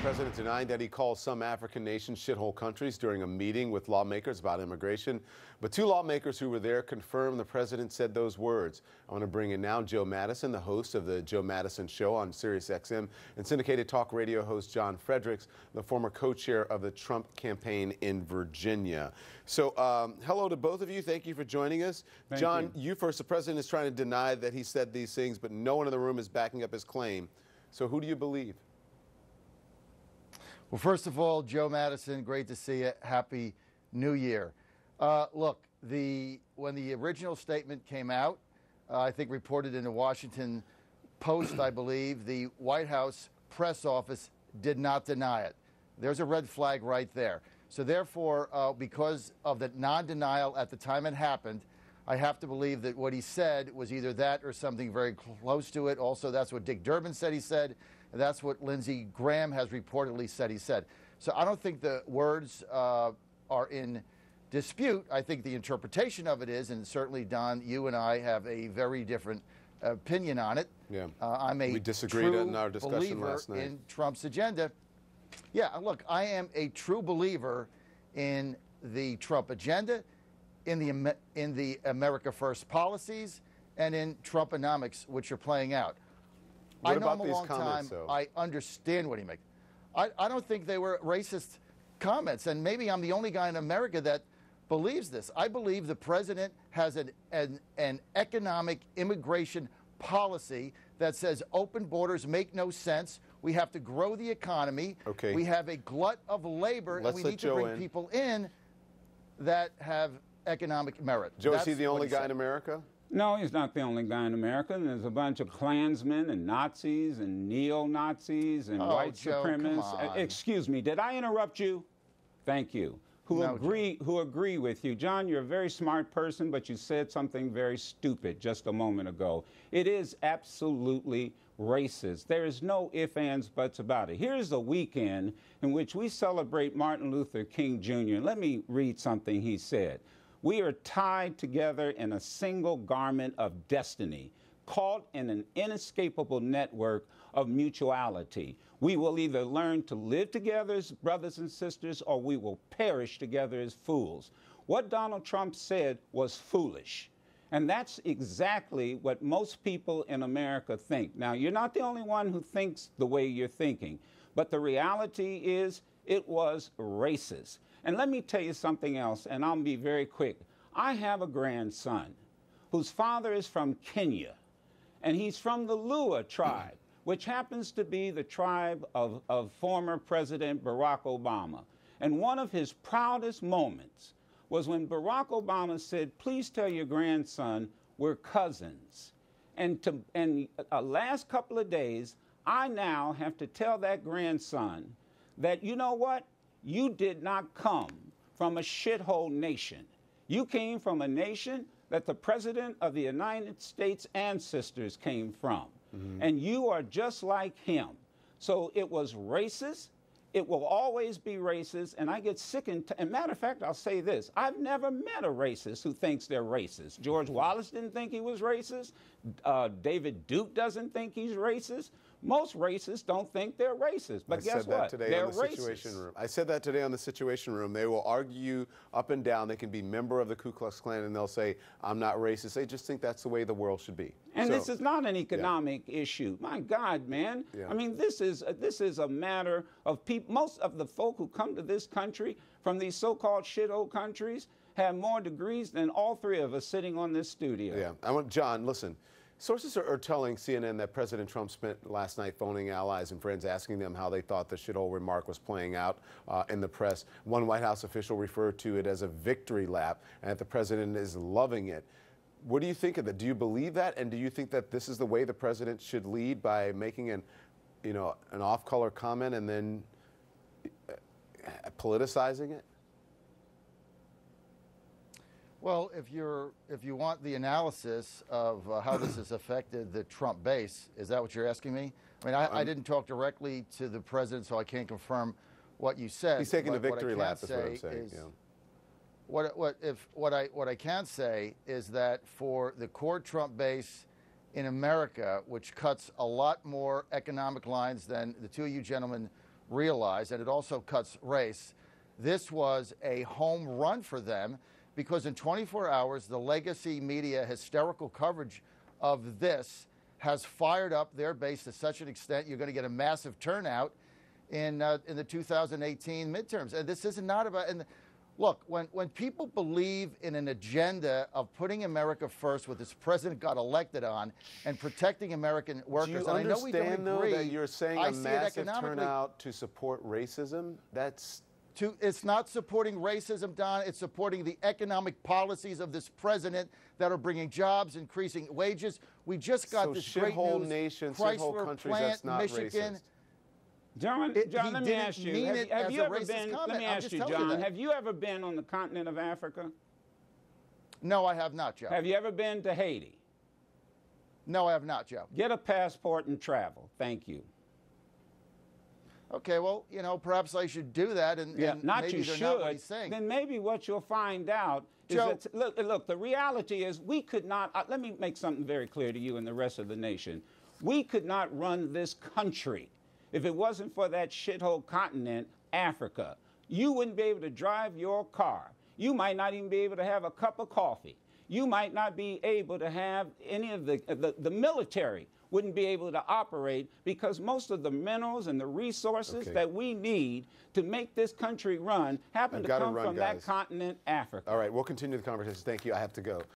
President denying that he calls some African nations shithole countries during a meeting with lawmakers about immigration. But two lawmakers who were there confirmed the president said those words. I want to bring in now Joe Madison, the host of the Joe Madison Show on Sirius XM, and syndicated talk radio host John Fredericks, the former co-chair of the Trump campaign in Virginia. So hello to both of you. Thank you for joining us. John, you first. The president is trying to deny that he said these things, but no one in the room is backing up his claim. So who do you believe? Well, first of all, Joe Madison, great to see you. Happy New Year. Look, when the original statement came out, I think reported in the Washington Post, I believe, the White House press office did not deny it. There's a red flag right there. So therefore, because of the non-denial at the time it happened, I have to believe that what he said was either that or something very close to it. Also, that's what Dick Durbin said he said. And that's what Lindsey Graham has reportedly said he said. So I don't think the words are in dispute. I think the interpretation of it is, and certainly, Don, you and I have a very different opinion on it. Yeah, I'm a we disagreed in our discussion believer last night. In Trump's agenda. Yeah, look, I am a true believer in the Trump agenda, in the America First policies, and in Trumponomics, which are playing out. What I know about him a these long comments, time. though? I understand what he makes. I don't think they were racist comments, and maybe I'm the only guy in America that believes this. I believe the president has an economic immigration policy that says open borders make no sense. We have to grow the economy. Okay. We have a glut of labor, and we need to bring people in that have economic merit. Joe, is he the only guy in America? No, he's not the only guy in America. There's a bunch of Klansmen and Nazis and neo-Nazis and white Joe, supremacists. Excuse me, did I interrupt you? Thank you. Who agree with you. John, you're a very smart person, but you said something very stupid just a moment ago. It is absolutely racist. There is no ifs, ands, buts about it. Here's a weekend in which we celebrate Martin Luther King Jr. Let me read something he said. We are tied together in a single garment of destiny, caught in an inescapable network of mutuality. We will either learn to live together as brothers and sisters, or we will perish together as fools. What Donald Trump said was foolish. And that's exactly what most people in America think. Now, you're not the only one who thinks the way you're thinking, but the reality is it was racist. And let me tell you something else, and I'll be very quick. I have a grandson whose father is from Kenya, and he's from the Luo tribe, which happens to be the tribe of former President Barack Obama. And one of his proudest moments was when Barack Obama said, please tell your grandson we're cousins. And last couple of days, I now have to tell that grandson that, you know what? You did not come from a shithole nation. You came from a nation that the President of the United States ancestors came from. And you are just like him. So it was racist. It will always be racist. And I get sick and matter of fact, I'll say this. I've never met a racist who thinks they're racist. George Wallace didn't think he was racist. David Duke doesn't think he's racist. Most racists don't think they're racist, but guess what? They're racist. I said that today on the Situation Room. They will argue up and down. They can be member of the Ku Klux Klan, and they'll say, I'm not racist. They just think that's the way the world should be. And so, this is not an economic issue. My God, man. Yeah. I mean, this is a matter of people. Most of the folk who come to this country from these so-called shithole countries have more degrees than all three of us sitting on this studio. Yeah. John, listen. Sources are telling CNN that President Trump spent last night phoning allies and friends, asking them how they thought the shithole remark was playing out in the press. One White House official referred to it as a victory lap, and that the president is loving it. What do you think of that? Do you believe that? And do you think that this is the way the president should lead, by making an off-color comment and then politicizing it? Well, if you want the analysis of how this has affected the Trump base, is that what you're asking me? I mean, I didn't talk directly to the president, so I can't confirm what you said. He's taking a victory lap, is what I'm saying. What I can say is that for the core Trump base in America, which cuts a lot more economic lines than the two of you gentlemen realize, and it also cuts race, this was a home run for them, because in 24 hours, the legacy media hysterical coverage of this has fired up their base to such an extent you're going to get a massive turnout in the 2018 midterms. And this is not about, and look, when people believe in an agenda of putting America first, what this president got elected on, and protecting American workers, Do you and I know we don't understand, agree, though, that you're saying I a see it massive economically. turnout to support racism? It's not supporting racism, Don. It's supporting the economic policies of this president that are bringing jobs, increasing wages. We just got this great news. Nations, Chrysler shithole countries, plant, that's not Michigan. racist. John, let me ask you, have you ever been, let me ask you, John, have you ever been on the continent of Africa? No, I have not, Joe. Have you ever been to Haiti? No, I have not, Joe. Get a passport and travel. Thank you. Okay, well, you know, perhaps I should do that, and not maybe you they're should. not what he's saying. Then maybe what you'll find out is Joe, that, look, the reality is we could not, let me make something very clear to you and the rest of the nation. We could not run this country if it wasn't for that shithole continent, Africa. You wouldn't be able to drive your car. You might not even be able to have a cup of coffee. You might not be able to have any of the military wouldn't be able to operate, because most of the minerals and the resources that we need to make this country run happen to come from that continent, Africa. All right, we'll continue the conversation. Thank you. I have to go.